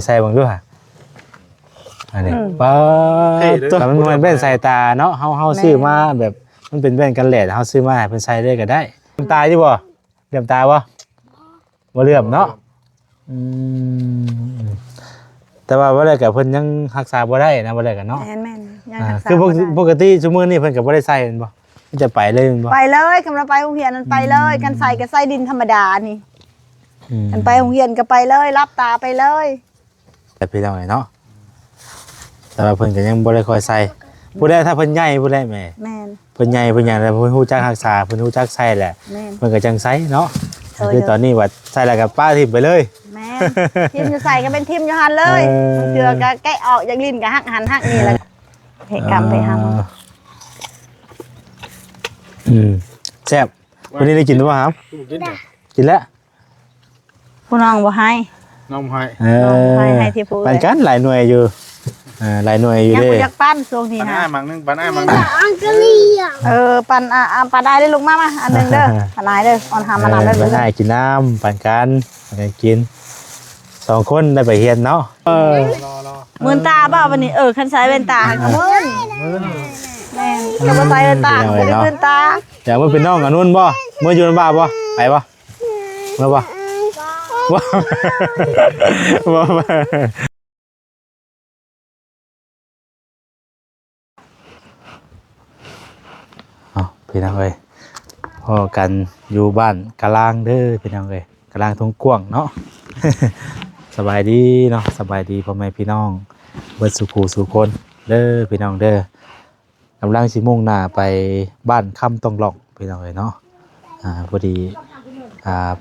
ใส่บังด้วยอันนี้ป้าแต่มันแว่นสายตาเนาะเฮาซื้อมาแบบมันเป็นแว่นกันแดดเฮาซื้อมาให้เพิ่นใส่ได้ก็ได้ตายดิบ่เหลื่อมตาบ่เหลื่อมเนาะแต่ว่าบ่ได้ก็เพิ่นยังรักษาบ่ได้นะบ่ได้ก็เนาะแม่นยังรักษาคือปกติซุมื้อนี้เพิ่นก็บ่ได้ใส่แม่นบ่มันจะไปเลยแม่นบ่ไปเลยคำเราไปโรงเรียนมันไปเลยกันใส่ก็ใส่ดินธรรมดานี่กันไปโรงเรียนก็ไปเลยรับตาไปเลยแต่พี่น้องเนาะแต่ว่าเพิ่นก็ยังบ่ได้ค่อยใส่ผู้ใดถ้าเพิ่นใหญ่ผู้ใดแม่เพิ่นใหญ่เพิ่นหยังแล้วเพิ่นฮู้จักรักษาเพิ่นฮู้จักใส่แหละเพิ่นก็จังใส่เนาะคือตอนนี้ว่าใส่แล้วก็ป้าทิ่มไปเลยแม่ทิ่มจะใส่ก็เป็นทิ่มอยู่หั่นเลยบางเทื่อก็แกะออกจากลิ้นก็หักหันหักนี่แหละเหตุกรรมไปหาหมอแซ่บวันนี้ได้กินหรือเปล่าครับกินแล้วผู้น้องบ่ให้น้องให้ให้ที่ผู้ปันกันหลายหน่วยอยู่หลายหน่วยอยู่เด้อยากปั้นช่วงนี้ฮะปันอ้ายมังนึงปันอ้ายมังปั้นปั้นได้เลยลูกมาอันนึงเด้ออันไหนเด้ออ่อนหามาได้ปันได้กินน้ำปันกันอะไรกิน2คนได้ไปเฮียนเนาะมือนตาบ่วันนี้คันใส่แว่นตามืนแม่ก็บ่ใส่แว่นตาบ่ได้มืนตาอยากมาเป็นน้องกับนุ่นบ่มื้ออยู่นำบ้าบ่ไปบ่มาบ่พี่น้องเอ้ยพอกันอยู่บ้านกะลางเด้อพี่น้องเอ้ยกะลางทงกว้างเนาะ สบายดีเนาะสบายดีพ่อแม่พี่น้องเบิดสุขสุขคนเด้อพี่น้องเด้อกำลังสิมุ่งหน้าไปบ้านค่ำตองหลอกพี่น้องเอ้ยเนาะพอดี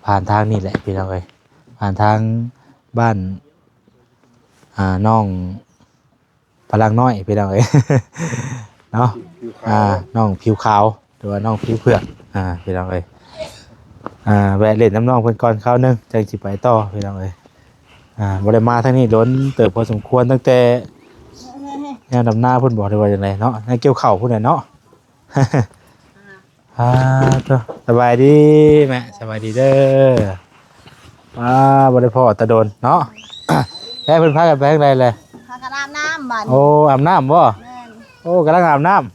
ผ่านทางนี่แหละพี่น้องเอ้ยผ่านทางบ้านน้องพลังน้อยพี่น้องเอ้ย เนาะน้องผิวขาวหรือว่าน้องผิวเผือกพี่น้องเอ้ยแวะเล่นน้ำน้องเพิ่นก่อนคราวนึงจังสิไปต่อพี่น้องเอ้ยบ่ได้มาทางนี้ล้นเติบพอสมควรตั้งแต่แนวดำหน้าเพิ่นบอกได้ว่าจังไดเนาะในเกี่ยวข้าวพุ่นน่ะเนาะ สบายดีแม่สบายดีเด้อบ่ได้พ่อตะโดนเนาะ แค่เพิ่นพากันไปทางใดเลยพากันอาบน้ำบัดโอ้อาบน้ำบ่โอ้กำลังอาบน้ำ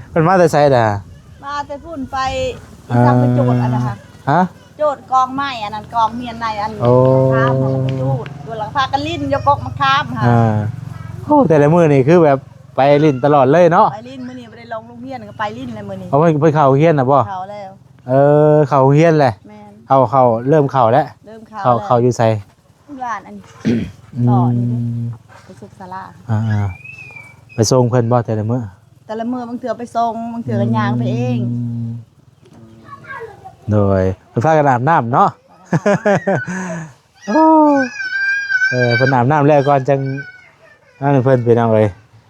เพิ่นมาแต่ไสด่ะมาแต่พุ่นไปทำเป็นโจทย์อันนั้นค่ะโจทย์กองไม้อันนั้นกองเมียนในอันข้ามของโจทย์ตัวหลังพากันลิ้นยกกมะขามค่ะโอ้แต่ละมื้อนี่คือแบบไปลิ้นตลอดเลยเนาะไปลิ้นมื้อนี้บ่ได้ลงโรงเรียนก็ไปลิ้นเลยมื้อนี้เพิ่นเข้าเรียนน่ะบ่เข้าแล้วเข้าเรียนแหละแม่นเข้าเริ่มเข้าแล้วเริ่มเข้าอยู่ไสบ้านอันต่อนี่ไปสุขศาลาไปส่งเพิ่นบ่แต่ละมื้อบางเทื่อไปส่งบางเทื่อก็ย่างไปเองโดยเพิ่นพากันอาบน้ำเนาะ โอ้เพิ่นอาบน้ำแล้วก่อนจังนั่นเพิ่นเป็นเอาไว้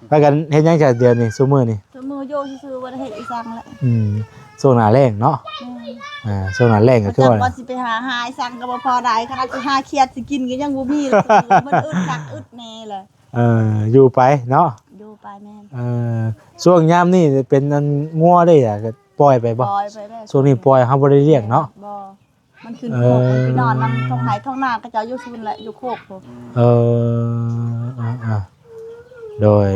พากันเฮ็ดหยังจักเดือนนี่ซุมื้อนี่ซุมื้อโยซื่อๆบ่ได้เฮ็ดอีสังแล้วช่วงหน้าแล้งเนาะช่วงหน้าแล้งก็คือว่าสิไปหาอีสังก็บ่พอได้ขนาดสิหาเครียดสิกินก็ยังบ่มีมันอึดคักอึดแน่เลยอยู่ไปเนาะอยู่ไปแม่ช่วงยามนี่เป็นอันงัวได้อ่ะก็ปล่อยไปบ่ปล่อยไปได้ช่วงนี้ปล่อยเฮาบ่ได้เลี้ยงเนาะบ่มันขึ้นโคกมันไปนอนนำท้องไห้ท้องนาก็เจ้าอยู่ซุนแหละอยู่โคกพุ่นโดย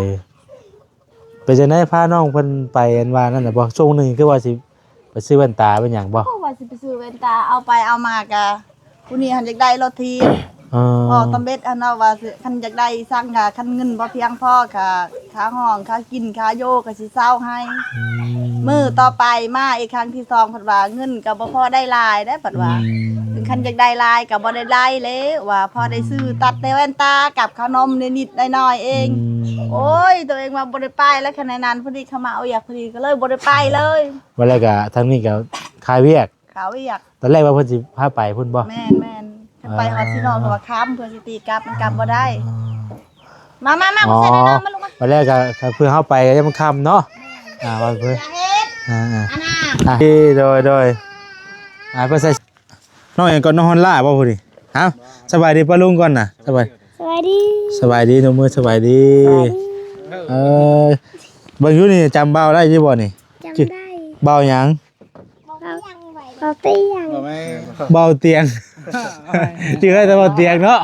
ไปจังได๋พาน้องเพิ่นไปอันว่านั่นน่ะบ่ช่วงนึงคือว่าสิไปซื้อแว่นตาเป็นหยังบ่ว่าสิไปซื้อแว่นตาเอาไปเอามากะผู้นี้หันอยากได้รถทีตำเบ็ดอันเนาะว่าคันอยากได้สั่งค่ะคันเงินบ่เพียงพอค่ะค่าห้องค่ากินค่าโยก็สิเซาให้มื้อต่อไปมาอีกครั้งที่2เพิ่นว่าเงินก็บ่พอได้หลายได้เพิ่นว่าถึงคันอยากได้หลายก็บ่ได้หลายเลยว่าพอได้ซื้อตัดแต่แว่นตากับขนมนิดๆหน่อยๆเองโอ้ยตัวเองว่าบ่ได้ไปแล้วคะแนนนั้นพอดีเข้ามาเอาอยากพอดีก็เลยบ่ได้ไปเลยว่าแล้วก็ทางนี้ก็คายเวียกตอนแรกว่าเพิ่นสิพาไปพุ่นบ่แม่นไปฮอดซิโนเพราะว่าค้ำเพื่อสิตีกลับมันกลับบ่ได้มาบ่ใส่น้ำมาลงมาวันแรกก็เพื่อเฮาไปก็ยังมันค่ำเนาะว่าเพิ่นโดยเพิ่นใส่น้องเองก็นอนฮอนล่าบ่พุ่นนี่ฮะสบายดีป้าลุงก่อนน่ะสบายดีน้องมือสบายดีเบิ่งอยู่นี่จำเบาได้อยู่บ่นี่จำได้เบาหยังเบาเตียงเบาเตียงชื่ออะไรแต่เบาเตียงเนาะ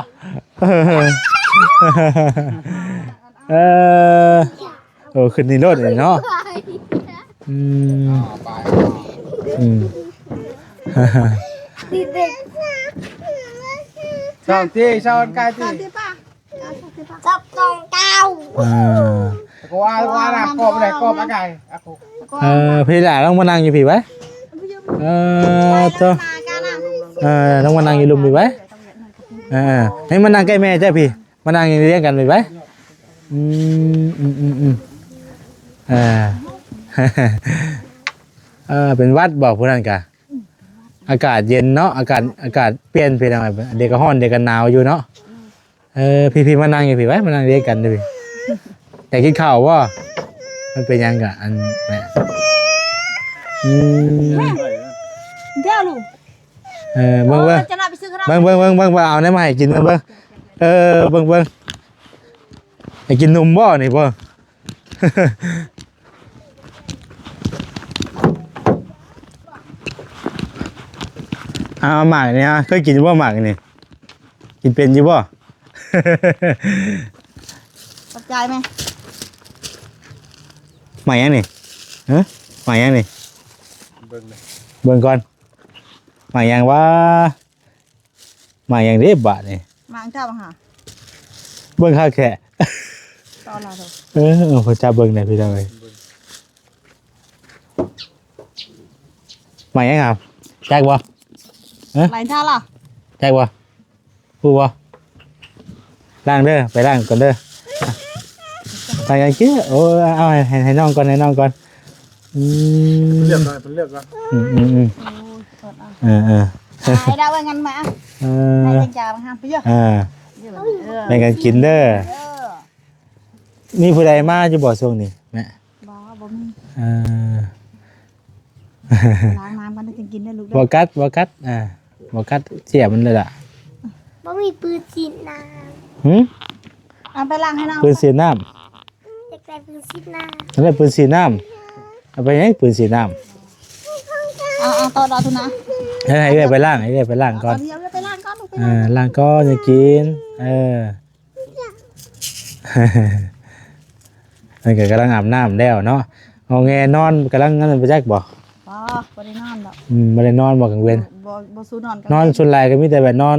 เออโอ้ขึ้นนี่รถเลยเนาะอืมอืม sao tí sao ăn cay tí จับกองเก้า อ่า qua là cọp này cọp ăn cay à, cọp. พี่หล่าต้องมานั่งอยู่พี่ไว้ตัวต้องมานั่งอยู่ลุมพี่ไว้ให้มานั่งใกล้แม่ใช่พี่มานั่งเรียงกันพี่ไว้เป็นวัดบอกผู้นั้นกะอากาศเย็นเนาะอากาศเปลี่ยนไปหน่อยเด็กก็ร้อนเด็กก็หนาวอยู่เนาะพี่มานั่งอยู่พี่ไว้มานั่งเรียงกันด้วยอยากกินข้าวว่ามันเป็นยังกะอันแม่เดี๋ยวลูก เบิ่งจะน่าไปซื้อขนม เบิ่งเอาได้มาให้กินเบิ่งเบิ่งให้กินนมบ่นี่บ่เอาหมากนี่ฮะเคยกินบ่หมากนี่กินเป็นอยู่บ่ ตกใจไหม หมากยังนี่ฮะหมากยังนี่ Vâng này. เบิ่งก่อนหมากยังว่าหมากยังเด้บาดนี่ มาอังเจ้ามาหา เบิ่งค่าแค่ ตอนเราเถอะ พอจะเบิ่งได้พี่น้องเอ้ยหมากยังครับแจกบ่ ไหลท่าล่ะ แจกบ่พูดบ่ล้างเด้อไปล้างก่อนเด้อไปกันกี้โอ้เอาให้น้องก่อนให้น้องก่อนPhân liệt rồi, phân liệt rồi. ไอ้ดาวไว้งั้นมาให้จังจ่าบังคับไปเยอะ แบ่งกันกินเด้อมีผู้ใดมาจะบอกช่วงนี้แม่ บ่มีล้างน้ำกันจะกินได้ลูก บ่กัดบ่กัดเสียมันเลยล่ะ บ่มีปืนฉีดน้ เอาไปล้างให้น้อง ปืนสีน้ำ ำอยากได้ปืนฉีดน้ อะไรปืนสีน้ำเอาไปยังปืนสีน้ เอาต่อดาวทุนนะ ำให้เอ้ยไปล้างให้เอ้ยไปล้างก่อน เดี๋ยวไปล้างก่อนลูกไป ล้างก่อนจะกินมันก็กำลังอาบน้ำแล้วเนาะเอาแงนอนกำลังงั้นไปแจ็คบ่ บ่ได้นอนหรอก ไม่ได้นอนบ่กลางเว้น บ่สู้นอน นอนส่วนใหญ่ก็มีแต่แบบนอน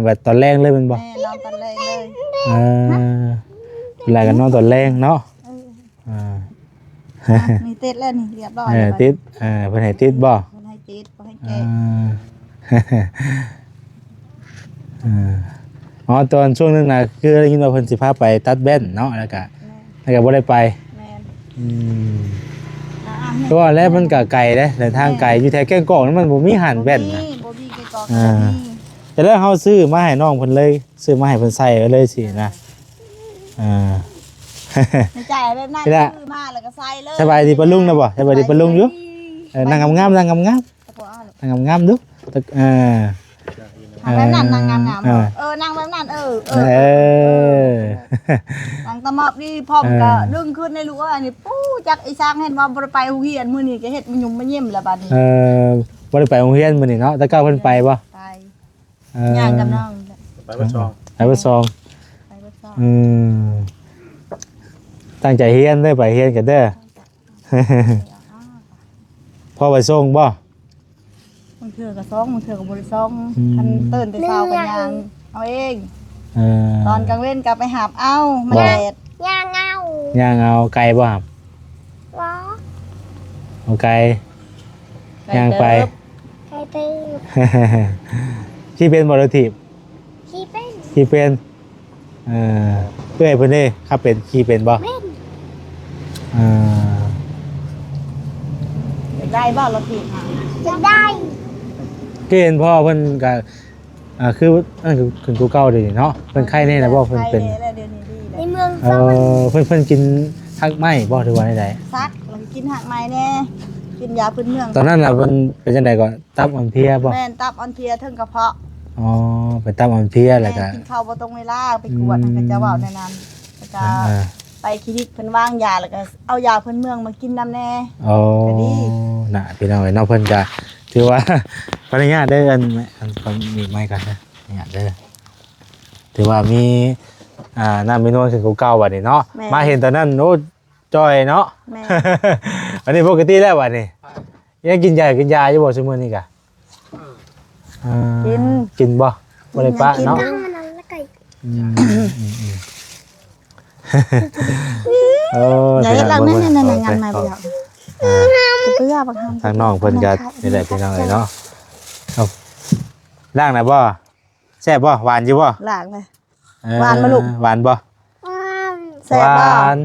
แบบตอนแรงเลยมันบ่ แม่นอนตอนแรกเลย ส่วนใหญ่ก็นอนตอนแรงเนาะ มีติดแล้วนี่เรียบร้อย ติดเพิ่นให้ติดบ่ มันให้ติดบ่ให้แก่ อ๋อตอนช่วงนึงน่ะคือได้ยินว่าเพิ่นสิพาไปตัดแว่นเนาะแล้วก็บ่ได้ไป แม่น เพราะว่าแล้วมันก็ไกลเด้เดินทางไกลอยู่แถวแก้งกอกนั้นมันบ่มีหันแว่นนะ บ่มีไก่กอก แต่แล้วเฮาซื้อมาให้น้องเพิ่นเลยซื้อมาให้เพิ่นใส่เลยสินะในใจแบบนั้นซื้อมาแล้วก็ใส่เลย สบายดีปะลุงนะบ่สบายดีปะลุงอยู่นั่งงามๆนั่งงามๆนั่งงามๆดูแบบนั้นนางงามนางแบบนั้นนางตะมอบนี่พร้อมก็ดึงขึ้นในรู้ว่าอันนี้ปู้จักไอ้ช้างเห็นว่าบ่ได้ไปโรงเรียนมื้อนี้ก็เฮ็ดมันยุ่มมาเยี่ยมแล้วบัดนี้บ่ได้ไปโรงเรียนมื้อนี้เนาะแต่ก็เพิ่นไปบ่ ไปย่างกับน้อง Phải bắt tròn. ไปบ่ซอง ไปบ่ซ้อ ตั้งใจเรียนเด้อไปเรียนกันเด้อพ่อไปส่งบ่ มึงเถื่อกับซองมึงเถื่อกับบริซองคันตื่นแต่เช้ากันยังเอาเองตอนกลางเว้นกลับไปหาบเอามาแดด ำย่างเงา ย่างเอาไก่บ่ครับ ล้อ เอาไก่ย่างไป ไข่ตื้อ ที่เป็นบ่รถถีบ ขี้เป็น ขี่เป็นเพื่อให้เพิ่นได้ครับเป็นขี่เป็นบ่ เป็น ได้บ่เราถีบ จะได้ ก็เห็นพ่อเพิ่นก็คือนั่นคือคุณกูเก่าเดี๋ยวนี้เนาะเพิ่นไข้แน่นะบ่เพิ่นเป็น เดี๋ยวนี้ดีเล ใน ย เมืองซ่อน เพิ่นกินทักไม้บ่หรือว่าใด ซักเรากินหักไม้แน่กินยาพื้นเมือง ๆตอนนั้นน่ะเพิ่นเป็นจังไดก่อนตับอ่อนเพลียบ่ แม่นตับอ่อนเพลียถึงกระเพาะ อ๋อเป็นตับอ่อนเพลียแล้วก็ กินข้าวบ่ตรงเวลาไปกวดก็จะเว้าในนั้นแล้วก็ไปคลินิกเพิ่นวางยาแล้วก็เอายาพื้นเมืองมากินน้ำแน่ อ๋อน่ะพี่น้องเอ้ยเนาะเพิ่นก็ถือว่าขออนุญาตเด้ออันมีไม้กันนะขออนุญาตเด้อ ถือว่ามีน้ำมีนวลขึ้นกว่าเก่าบัดนี้เนาะ แม่ มาเห็นตอนนั้นโอ้จอยเนาะ แม่ อันนี้ปกติแล้วบัดนี้ยังกินยาอยู่บ่ซุมื้อนี้กะกินบ่บ่ได้ปะเนาะ ตั้งมันนั่นแล้วไก่ เออ ไหนหลังนั่นงานมาไปแล้วเพื่อบางครั้ง ทางน้องเพิ่นก็นี่แหละพี่น้องเอ้ยเนาะเอาล่างน่ะบ่แซ่บบ่หวานอยู่บ่ หลังเลย หวานบ่ลูก หวานบ่ ว้าว แซ่บ ห บ่ วาน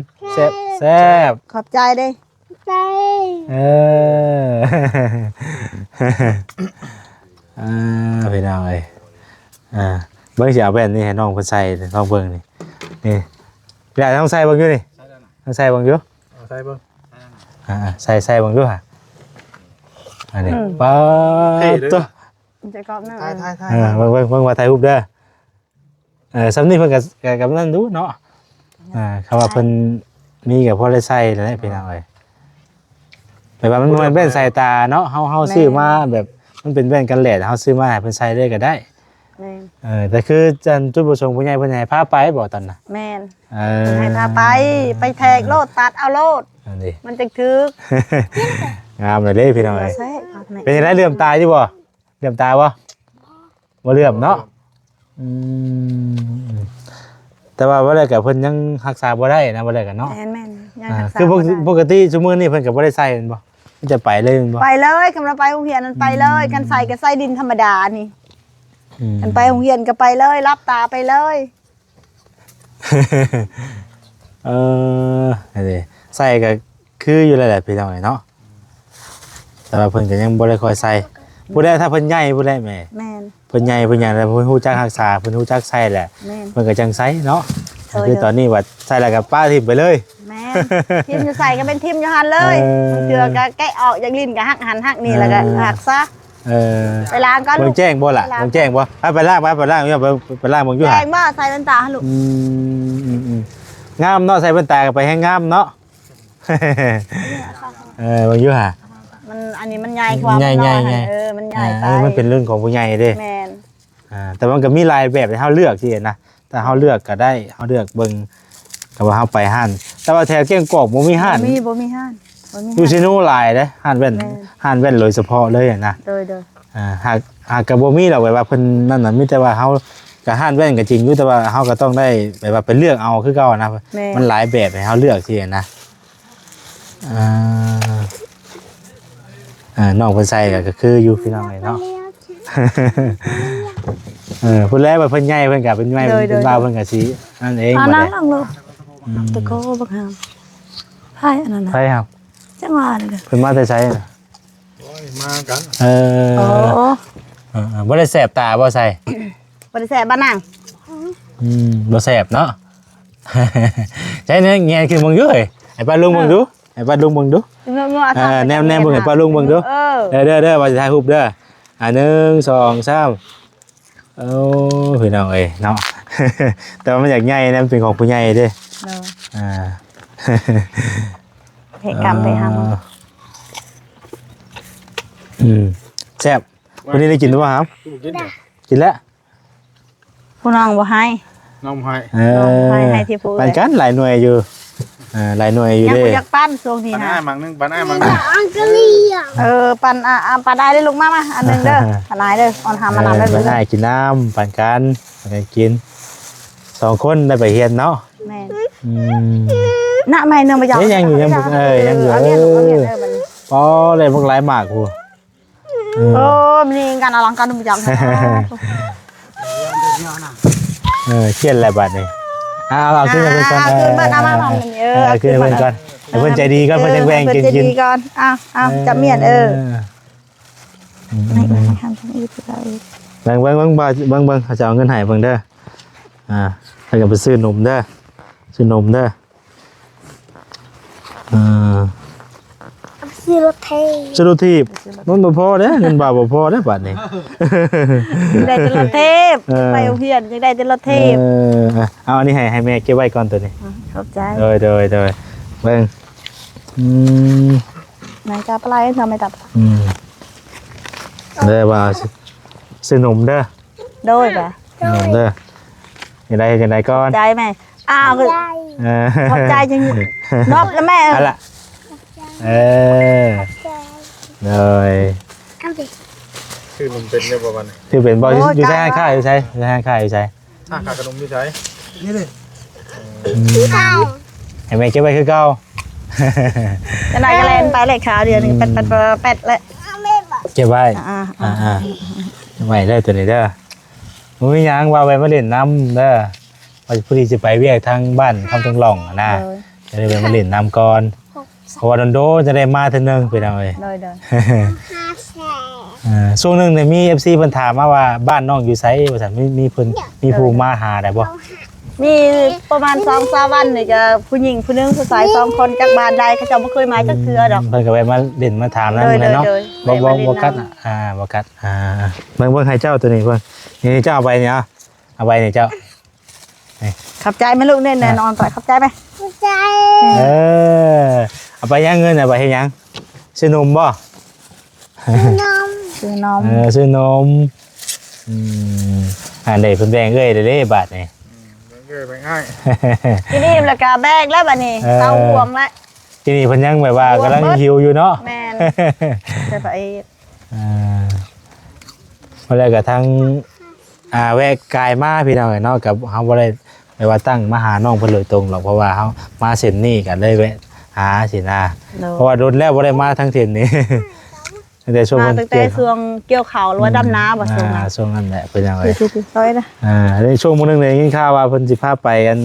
แซ่บ ขอบใจเด้ ใจ เออพี่น้องเอ้ยเบิ่งสิเอาแว่นนี่ให้น้องเพิ่นใส่น้องเบิ่งนี่อยากต้องใส่เบิ่งอยู่นี่ต้องใส่เบิ่งอยู่ เอาใส่เบิ่ง ใส่เบิ่งอยู่ห่ะอันนี้ป๊าดตัว จะกรอบหน้า ถ่าย เบิ่งว่าถ่ายรูปเด้อสำนี้เพิ่นก็นั่นดูเนาะคำว่าเพิ่นมีก็พอได้ใส่นั่นแหละพี่น้องเอ้ยแบบว่ามันบ่แม่นแว่นสายตาเนาะเฮาซื้อมาแบบมันเป็นแว่นกันแดดเฮาซื้อมาให้เพิ่นใส่เลยก็ได้ แม่น แต่คือจันจุดประสงค์ผู้ใหญ่เพิ่นให้พาไปบ่ตอนน่ะ แม่น เอ ให้พาไปแทกโลดตัดเอาโลด อันนี้ มันจะถึก งามเลยเด้พี่น้องเอ้ย ใช่ครับแม่ เป็นจังได๋เหลื่อมตาอยู่บ่เหลื่อมตาบ่บ่เหลื่อมเนาะแต่ว่าบ่ได้ก็เพิ่นยังรักษาบ่ได้นะบ่ได้ก็เนาะ แม่นยังรักษา คือ บ่ได้ ปกติชั่วโมงนี้เพิ่นก็บ่ได้ใส่แม่นบ่มันจะไปเลยแม่นบ่ ไปเลยคำเราไปโรงเรียนนั้นไปเลยกันใส่กับใส่ดินธรรมดานี่กันไปโรงเรียนก็ไปเลยรับตาไปเลย อันนี้ใส่ก็คืออยู่แล้วแหละพี่น้องเนาะแต่ว่าเพิ่นก็ยังบ่ได้ค่อยใส่ผู้ใดถ้าเพิ่นใหญ่ผู้ใดแม่ แม่น เพิ่นใหญ่เพิ่นหยังแล้วเพิ่นฮู้จักรักษาเพิ่นฮู้จักใส่แหละ แม่น เพิ่นก็จังใส่เนาะ เออ คือตอนนี้ว่าใส่แล้วก็ป้าทิ่มไปเลย แม่นทิมจะใส่ก็เป็นทิมอยู่หันเลย เออ บางเทือก็แกะออกจากลิ้นก็หักหันหักนี่แล้วก็หักซะ เออ ไปล้างก็ เบิ่ ลู ง ก แจ้งบ่ล่ะ ไปล้าง เบิ่งแจ้งบ่ไปล้างไปล้างอยู่ไปล้างเบิ่งอยู่ แด ห่า งบ่ใส่แว่นตาให้ลูก งามเนาะใส่แว่นตาก็ไปให้งามเนาะ เบิ่งอยู่ห่า มันอันนี้มันใหญ่ความ ใหญ่ มันน้อย ใหญ่ มันใหญ่ไป มันเป็นเรื่องของผู้ใหญ่เด้ แม่น แต่มันก็มีหลายแบบให้เฮาเลือกที่นะถ้าเฮาเลือกก็ได้เฮาเลือกเบิ่งก็ว่าเฮาไปห้านแต่ว่าแถวเกี้ยงกอกบ่มีห้าน บ่มีห้านบ่มี อยู่ ห้าน ซิโนหลายเด้ห้านแว่น แม่น ห้านแว่นโดยเฉพาะเลยอะนะ โดย หากก็บ่มีหรอกแบบว่าเพิ่นนั่นน่ะมีแต่ว่าเฮาก็ห้านแว่นก็จริงอยู่แต่ว่าเฮาก็ต้องได้แบบว่าไปเลือกเอาคือเก่านะ แม่ มันหลายแบบให้เฮาเลือกที่นะน้องเพิ่นใส่ก็คืออยู่พี่น้องเนาะ เพิ่นแลว่าเพิ่นใหญ่เพิ่นก็เป็นใหญ่เป็นบ่าวเพิ่นก็สินั่นเอง อ่า บ่ นั่ ได้ งลงลูกตะโกบักหามไพ่อันนั้นน่ะ ใช่ครับ จังหวะนี่ เพิ่นมาแต่ไสน่ะ โอ้ยมากัน โอ้ บ่ได้แสบตาบ่ใส่ บ่ได้แซ่บบ้านนาง บ่แสบเนาะ ใช่เนี่ยแงนคือมึงอยู่เอ้ยให้ป้าลุงมึงดูให้ป้าลุงมึงดู งัวๆ แนมเบิ่งให้ป้าลุงเบิ่งดู เด้อว่าสิถ่ายรูปเด้อ1 2 3โอ้พี่น้องเอ้ยเนาะ แต่ว่ามันอยากใหญ่นะมันเป็นของผู้ใหญ่เด้อ่า เหตุการณ์ไปหาหมอ แซ่บวันนี้ได้กินหรือเปล่าครับ กิน กินแล้ว ผู้น้องบ่ให้ น้องให้ ให้ที่ผู้ ปันกันหลายหน่วยอยู่หลายหน่วยอยู่ ยัง เด้ บ่อยากปั้นช่วงนี้ ปัน นะ อ้ายมังนึงปันอ้ายมังนึง อังกฤษ ปั้นปั้นได้เลยลูกมาอันนึงเด้ออันไหนเด้อออนหามานํได้ ปันได้กินน้ำปันกันปันกันกิน2คนได้ไปเฮียนเนาะ แม่ Ừ. ณไม่นึงบ่อยาก ยังอยู่ยังอยู่ เอาเนี่ยลูกเอาเนี่ยเด้อบัดนี้ อ๋อได้พวกหลายหมากกู โอ้มันนี่การอลังการบ่อยาก เครียดอะไรบัดนี้เอาขึ้นมาเพิ่นก่อน ขึ้นเบิ่งเอามาของนี่ขึ้นมาเพิ่นก่อนให้เพิ่นใจดีก่อนเพิ่นจังแบ่งกิน เพิ่นใจดีก่อนเอาจับเมียนไม่ทำทำอีกแล้ว เบิ่งเขาจะเอาเงินให้เบิ่งเด้อให้กันไปซื้อนมเด้อซื้อนมเด้อ ซีโรเท สรุปที่มันบ่พอเด้อเงินบาทบ่พอเด้อบัดนี้ ได้แต่รถเทพไปโรงเรียนยังได้แต่รถเทพ เอาอันนี้ให้แม่เก็บไว้ก่อนตัวนี้ ขอบใจ โดยเบิ่งนายจับอะไรทำไมจับ เด้อว่าซื้อนมเด้อ โดยป่ะ นมเด้อ ยังไงก่อน ใจไหมอ้าวคือ ใจ ขอบใจจริงนอบแล้วแม่ เอาล่ะใจ เลย เอาดิ คือมันเป็นเนี่ยบ่วัน คือเป็นบ่อยู่ใช้ค่ายอยู่ใช้ค่ายอยู่ใช้ ถ้าขาขนมอยู่ใช้นี่เลย ใจ ให้แม่เก็บไว้คือเก่า จะนายกระเลนไปเลยขาเดือนนึงเป็ดเลย เอาไม่บอก เก็บไว้ อ่า ไว้ได้ตัวนี้เด้อมึงยังว่าไว้มาเล่นน้ำเด้อว่าพอดีจะไปเวียกทางบ้านคำตรงหล่องนะจะได้ไปมาเล่นน้ำก่อนเพราะว่าโดนจะได้มาเท่านึงไปเอาเลย เลย 5 แสน ช่วงนึงเนี่ยมี FC เพิ่นถามมาว่าบ้านน้องอยู่ไสว่าซั่นมีเพิ่นมีผู้มาหาได้บ่ มีประมาณ2-3วันนี่จะผู้หญิงผู้นึงผู้ชาย2คนจากบ้านใดเขาเจ้าบ่เคยมาจักเทื่อดอก เพิ่นก็แวะมาเล่นมาถามนั่นเลยเนาะบ่กัดบ่กัดเบิ่งให้เจ้าตัวนี้เพิ่นนี่เจ้าเอาไปเนี่ยเอาไปนี่เจ้า ขับใจไหมลูกเนี่ยแน่นอนไปขับใจไหม ใจ เอาไปยังเงินเอาไปเฮ็ดหยังซื้อนมบ่ นม ซื้อนม ซื้อนมได้เพิ่นแบ่งเอ้ยเด้บาทนี่ เกิดไปง่าย กินอิ่มแล้วก็แบกแล้วบัดนี้เตาห่วงแล้ว ทีนี้เพิ่นยังแบบว่ากำลังหิวอยู่เนาะ แม่นจะไป มาแล้วก็ทั้งแวะกายมาพี่น้องเนาะกับเฮาบ่ได้ไปว่าตั้งมาหาน้องเพิ่นโดยตรงหรอกเพราะว่าเฮามาเส้นนี้ก็เลยแวะหาสินะเพราะว่าโดนแล้วบ่ได้มาทั้งเส้นนี้ตั้งแต่ช่วง มา มัน ตั้งแต่ช่วงเกี่ยวข้าวหรือว่าดำน้ำบ่ช่วงนั้น ช่วงนั้นแหละเป็นยังไง คือซอยนะ ในช่วงมื้อนึงเนี่ยยินข่าวว่าเพิ่นสิพาไปกัน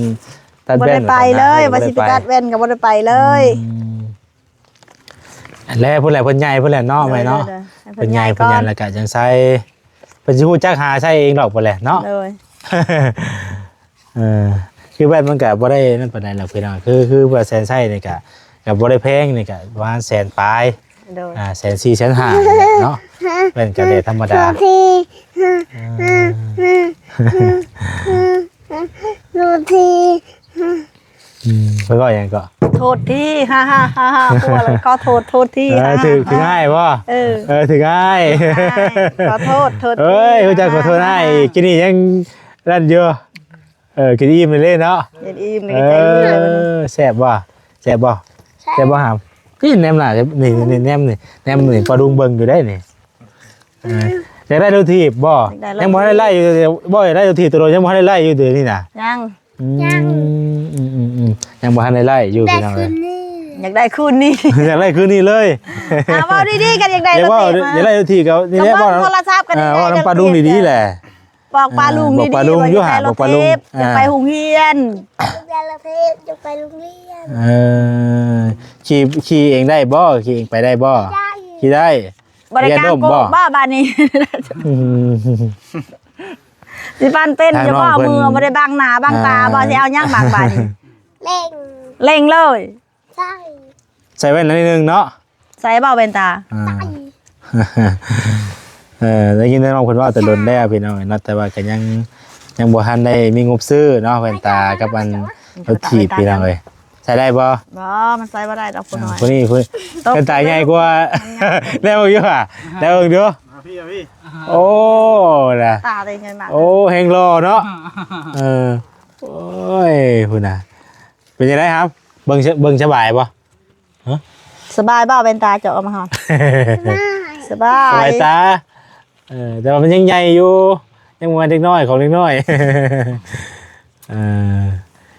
ตัด บ่ แว่ ได้ น ไปเลยว่าสิไปตัดแว่นก็บ่ได้ไปเลย แล้วเพิ่นแหละเพิ่นใหญ่เพิ่นแหละเนาะไหมเนาะเพิ่นใหญ่เพิ่นใหญ่แล้วก็จังไสเพิ่นสิฮู้จักหาใช้เองดอกเพิ่นแหละเนาะ เลย คือแว่นมันก็บ่ได้นั่นปานใดหรอกพี่น้องคือว่าแสนไส้นี่ก็บ่ได้แพงนี่ก็ประมาณแสนปลาย เลย แสน4แสน5เนาะแว่นก็ได้ธรรมดา ทีดูที เพิ่นก็หยังก็ โทษที่ฮ่าพวกแล้วก็โทษที่ ถึงง่ายบ่ ถึงง่าย ขอโทษที่ เอ้ยรู้จักขอโทษง่ายกินนี่ยังรั่นเยอะกินอิ่มเลยเล่นเนาะ เย็นอิ่มเลยใจดีเลยวันนี้ แซ่บบ่แซ่บบ่หามกินแหนมล่ะนี่แหนมนี่ปลาดุงเบิ่งอยู่ได้นี่อยากได้รถถีบบ่ยังบ่ได้ไล่อยู่บ่ได้รถถีบตัวยังบ่ได้ไล่อยู่เดี๋ยวนี้น่ะ ยังบ่ทันได้ไล่อยู่ แต่ พี่น้อง คื เอ้ย นนี้ อยากได้คืนนี้ อยากไล่คืนนี้เลย เว้าดีๆกันอยากได้ อยาก รถ ว่า ติด อยากไล่รถถีบเขานี่แหละบ่ โทรศัพท์กัน ว่าน้ำปลาดุงดีๆแหละ บอกปลาลุงดี บอกปลาลุงอยู่หาบอกปลาลุง อยากไปหุงเฮียน จะไปจะไปโรงเรียน ขี่เองได้บ่ขี่เองไปได้บ่ ได้ ขี่ได้ บริการโกงบ้าบานนี้สิปันเป็นจะบ่เอามือบ่ได้บังหน้าบังตาบ่สิเอาย่างบางบานนี้ เล่ง เล่งเลย ใช่ ใส่แว่นนิดนึงเนาะ ใส่เบาเป็นตา ใช่ ได้ยินได้น้องเพิ่นว่าแต่โดนแล้วพี่น้องเนาะแต่ว่าก็ยังบ่ทันได้มีงบซื้อเนาะแว่นตากับอันรถถีบพี่น้องเอ้ยใส่ได้บ่ บ่มันใส่บ่ได้ดอกคนน้อย คนนี้เพิ่นแว่นตาใหญ่กว่าแล้วอยู่อ่ะแล้วเด้อ พี่ โอ้น่ะ ตาได้เงินมาก โอ้แฮงรอเนาะโอ้ยพุ่นน่ะเป็นจังไดครับเบิ่งสบายบ่ สบายเบาเป็นตาเจาะเอามาหอมสบา สบาย ยตาแต่ว่ามันยังใหญ่อยู่ยังประมาณเด็กน้อยของเด็กน้อย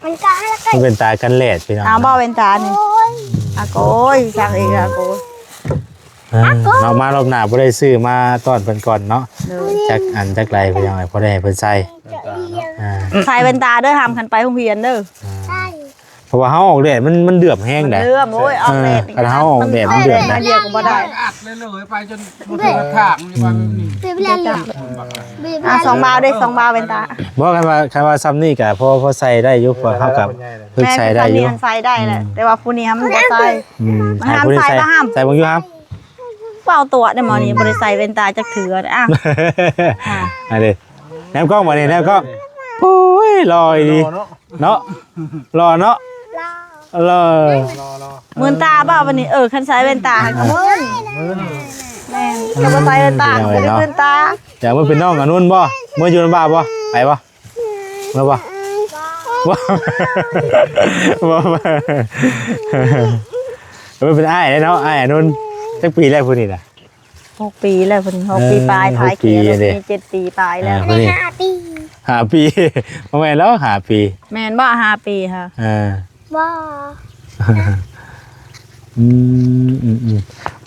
มันก็แล้วก็ มันเป็นตากันแลดพี่น้อง เอาเบาเป็นตานี่ โอ้ย อาโกยสั่งเองอาโกย เรามารอบหน้าบ่ได้ซื้อมาต้อนเพิ่นก่อนเนาะ เลย จักอันจักไรพี่น้องพอได้ให้เพิ่นใส่ จะเรียน ใส่เป็นตาเด้อทำคันไปโรงเรียนเด้อ ใช่ เพราะว่าเฮาออกแดดมันเดือบแห้งแดด เรื่องโอ้ยออกแดด กันเฮาออกแดดมันเดือด เดียวก็บ่ได้ อัดเลยไปจนหมดกระถางนี่ว่านี่ เปลี่ยนเรียนเปลี่ยน สองบาวได้สองบาวเป็นตา บ่คันว่าซ้ำนี่ก็พอใส่ได้อยู่พอเข้ากับเพิ่นใส่ได้อยู่ แม่ใส่ได้แหละแต่ว่าผู้นี้มันบ่ใส่ มันห้าม ผู้นี้ ใส่บ่ห้าม ใส่บ่อยู่ครับ เป่าตัวได้หมอนี่บ่ได้ใส่เป็นตาจักเถืออ่ะ อันนี้แนมกล้องมานี่แนมกล้องโอ้ยลอยดีเนาะรอเนาะ รอ รอ มื่นตาบ่วันนี้คันใส่เป็นตาให้กับมื่นแม่นก็บ่ใส่เป็นตาก็บ่ได้มื่นตา อยากมาเป็นน้องกับนุ่นบ่เมื่ออยู่ลำบากบ่ไปบ่เมื่อบ่ ไ ว่าเป็นอ้ายเลยเนาะอ้ายนุ่นจักปีแรกพุ่นนี่น่ะ 6 ปีแล้วเพิ่น6 ปีปลายท้ายเขียนมี7 ปีปลายแล้ว พุ่นนี่ 5 ปี 5 ปีบ่แม่นแล้ว5 ปี แม่นบ่5 ปีค่ะ บ่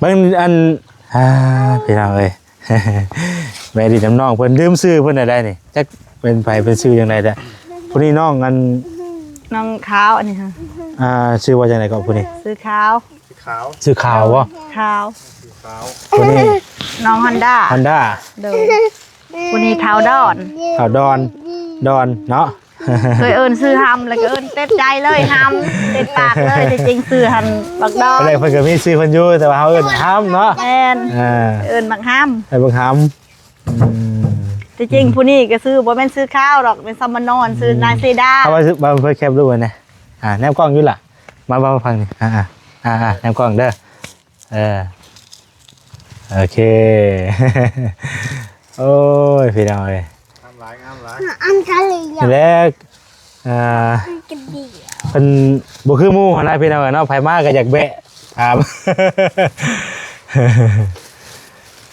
บางอันพี่น้องเอ้ย แม่ดิน้ำน้องเพิ่นลืมซื้อเพิ่นได้นี่จักเป็นไผเป็นชื่อจังได๋ผู้นี้น้องอัน น้องขาวอันนี้ค่ะ ชื่อว่าจังได๋ก็ผู้นี้ ซื้อขาว ขาว ชื่อขาวบ่ ขาว ขาว ผู้นี้ น้อง Honda Honda เด้อผู้นี้เท้าดอน ขาวดอนเนาะ เคยเอิ้นซื้อหำแล้วก็เอิ้นเต็มใจเลยหำเต็มปากเลยแต่จริงซื้อหันบักดอน อะไรเพิ่นก็มีชื่อเพิ่นอยู่แต่ว่าเฮาเอิ้นห้ำเนาะ แม่นเอิ้นบักหำ ไอ้บักห้ำ แต่จริงผู้นี้ก็ซื้อบ่แม่นซื้อข้าวหรอกเป็นซัมมานอนซื้อนายเซดา เอาว่าเพิ่นแคปรูปไว้นะแนบกล้องอยู่ล่ะมาฟังนี่แนบกล้องเด้อโอเค โอ้ยพี่น้องเอ้ย งามหลาย อันทะเลอยาก แรกกินดี เพิ่นบ่คือหมู่หั่นน่ะพี่น้องเอ้ยเนาะไผมาก็อยากแบะถาม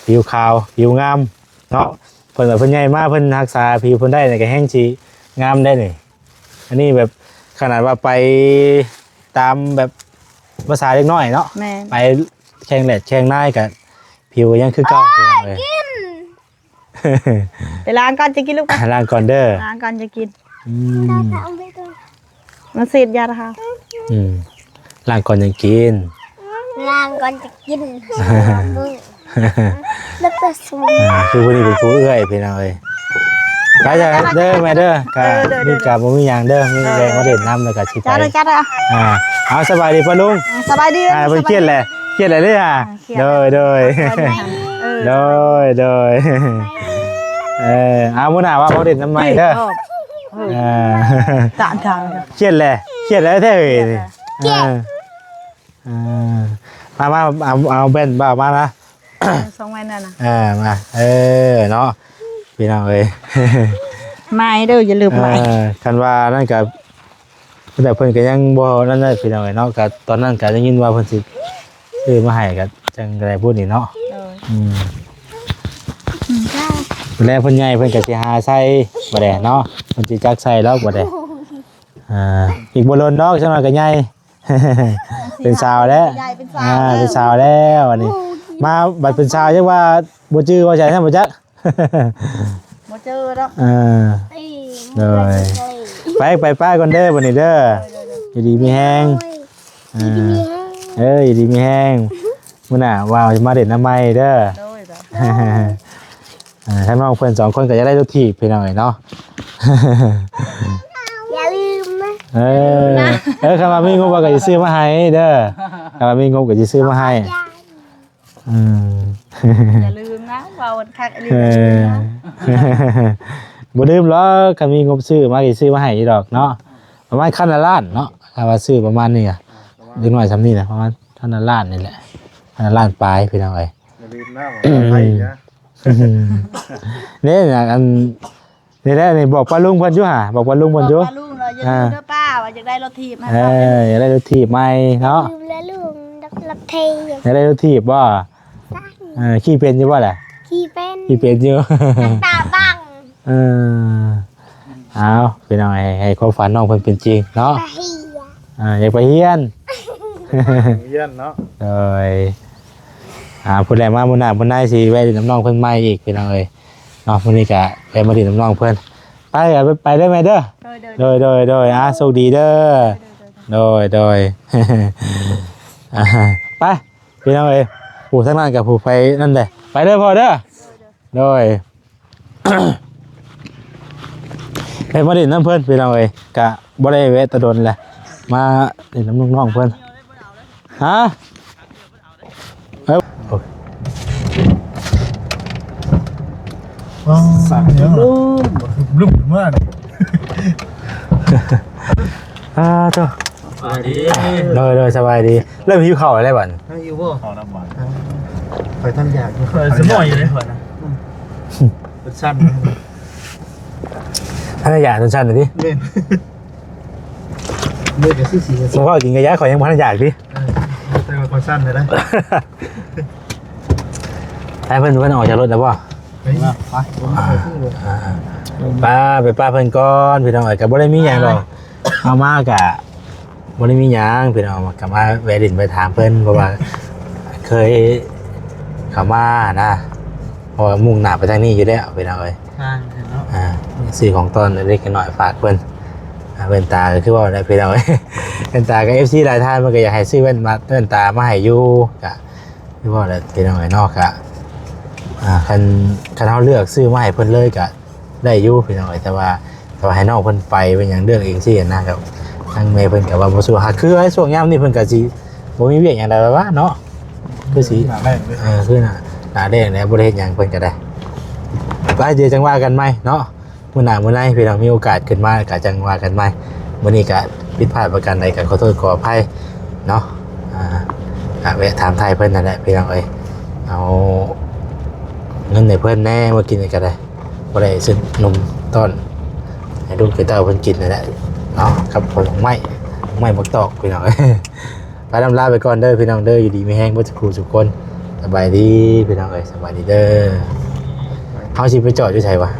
ผิวขาวผิวงามเนาะเพิ่นว่าเพิ่นใหญ่มากเพิ่นรักษาผิวเพิ่นได้นี่ก็แห้งสิงามได้นี่อันนี้แบบขนาดว่าไปตามแบบภาษาเล็กน้อยเนาะ แม่น ไปแข่งแหลดแข่งนายกับผิวก็ยังคือเก่าเลย ไปล้างก่อนจะกินลูกไป ล้างก่อนเด้อ ล้างก่อนจะกิน เอาไปตัว มันสีดยาค่ะ ล้างก่อนยังกิน ล้างก่อนจะกินแล้วก็สูง คือวันนี้เป็นผู้เอื้อยพี่น้องเอ้ยไปจ้ะเด้อแม่เด้อก็มีกับบ่มีหยังเด้อมีแรงมาเด่นน้ำแล้วก็สิไป จ้าเลยจ้าเลย เอาสบายดีป่ะลุง สบายดี เพิ่นเครียดแหละเครียดอะไรเลยโดยเอามื้อหน้าว่าบ่เด่นน้ำใหม่เด้อ ตานทาง เครียดแหละเครียดแล้วแท้เอ้ยนี่มาเอาแบนบ่าวมานะ 2วันนั่นน่ะ มาเนาะพี่น้องเอ้ย ไม่เด้ออย่าลืมไม่ คันว่านั่นก็แต่เพิ่นก็ยังบ่นั่นน่ะพี่น้องเอ้ยเนาะก็ตอนนั้นก็ได้ยินว่าเพิ่นสิซื้อมาให้ก็จังได้พูดนี่เนาะแล้วเพิ่นใหญ่เพิ่นก็สิหาใส่บ่ได้เนาะเพิ่นสิจักใส่แล้วบ่ได้อีกบ่ล้นดอกจังหน่อยก็ใหญ่ เป็นสาวแล้วเป็นสาวแล้วอันนี้มาบัดเป็นสาวจังว่าบ่จื้อว่าใช่ท่านบ่จัก บ่เจอแล้ว เลยไปป้าก่อนเด้อวันนี้เด้ออยู่ดีมีแห้งอยู่ดีมีแห้งมื้อหน้าว้าวมาเด่นน้ำไม้เด้อถ้าน้องเพื่อน2 คนก็จะได้รถถีบพี่น้องเนาะ อย่าลืมนะ คำว่ามีงบก็จะซื้อมาให้เด้อคำว่ามีงบก็จะซื้อมาให้ อย่าลืมนะว่าวันคักอันนี้ บ่ลืมหรอกคำมีงบซื้อมาก็ซื้อมาให้อีดอกเนาะประมาณคันละล้านเนาะคำว่าซื้อประมาณนี้อ่ะเล็กน้อยซ้ำนี่นะประมาณคันละล้านนี่แหละคันละล้านปลายพี่น้องเอ้ย อย่าลืมหน้าของไทยนะ นี่นะอันนี่แหละนี่บอกป้าลุงเพิ่นอยู่ห่าบอกป้าลุงเพิ่นอยู่ ป้าลุงเราอย่าลืมเด้อป้าว่าอยากได้รถถีบให้ อยากได้รถถีบใหม่เนาะ ลืมแล้วลุงรับเทย อยากได้รถถีบบ่ขี่เป็นอยู่บ่ล่ะ ขี่เป็น ขี่เป็นอยู่ ตาบัง เอาพี่น้องให้ความฝันน้องเพิ่นเป็นจริงเนาะ ไปเฮีย อยากไปเฮียน เยี่ยนเนาะ โดยผู้ใดมามื้อหน้ามื้อไหนสิแวะดินน้ำน้องเพิ่นใหม่อีกพี่น้องเอ้ยเนาะมื้อนี้ก็แวะมาดินน้ำน้องเพิ่นไปได้ไหมเด้อโดยโชคดีเด้อโดย ไปพี่น้องเอ้ยผู้ทั้งนั้นกับผู้ไปนั่นแหละไปเด้อพ่อเด้อโดย ไปมาดินน้ำเพิ่นพี่น้องเอ้ยกะบ่ได้แวะตะดนแหละมาดินน้ำน้องเพิ่นฮะสั่งเยอะลุ่มมาก เจ้าโดยสบายดีเริ่มหิวข้าวอะไรบ้าง ให้อยู่บ่ขอน้ำหวานไปท่านอยากสมอยอยู่เลยเผื่อนะเป็นสั้น ท่านอยากสั้นๆหน่อยดิ เล่น เลือดจะซื้อสีกัน สมมติว่ากินกระยะขอยยังพันอยากดิ แต่ว่าคอยสั้นเลยนะ ให้เพิ่นออกจากรถแล้วป่ะ ไปผมไปซื้อเลย ป้าเพิ่นก่อนพี่น้องเอ้ยก็บ่ได้มีหยังดอกเอามากะบ่ได้มีหยังพี่น้องก็มาแวะดินไปถามเพิ่นเพราะว่าเคยเข้ามานะเพราะว่ามุ่งหน้าไปทางนี้อยู่แล้วพี่น้องเอ้ย ทางเนาะ ซื้อของตอนเล็กๆน้อยๆฝากเพิ่นเพิ่นตาก็คือว่าได้พี่น้องเอ้ยเพิ่นตาก็ FC หลายท่านมันก็อยากให้ซื้อเพิ่นตามาให้อยู่ก็คือว่าได้พี่น้องเอ้ยเนาะก็คันเฮาเลือกซื้อมาให้เพิ่นเลยก็ได้อยู่พี่น้องเอ้ยแต่ว่าให้น้องเพิ่นไปเป็นหยังเรื่องเองสินะครับทางแม่เพิ่นก็ว่าบ่สู้หาคือไอ้ช่วงยามนี้เพิ่นก็สิบ่มีเวียกหยังใดว่าเนาะคือสิ หนาแรกเลย คือหน้าแดงแล้วบ่ได้เฮ็ดหยังเพิ่นก็ได้ไปเดี๋ยวจังว่ากันใหม่เนาะมื้อหน้ามื้อไหนพี่น้องมีโอกาสขึ้นมาก็จังว่ากันใหม่มื้อนี้ก็ผิดพลาดประการใดก็ขอโทษขออภัยเนาะแวะถามไทยเพิ่นนั่นแหละพี่น้องเอ้ยเอาเงินให้เพิ่นแน่มากินก็ได้บ่ได้ซื้อนมต้อนให้ลูกให้เต้าเพิ่นกินนั่นแหละเนาะครับผลของไม้บักตอกพี่น้อง ไปลำลาไปก่อนเด้อพี่น้องเด้ออยู่ดีไม่แห้งเบ่ทุกคู่ทุกคนสบายดีพี่น้องเอ้ยสบายดีเด้อเฮาสิไปจอดอยู่ไสวะ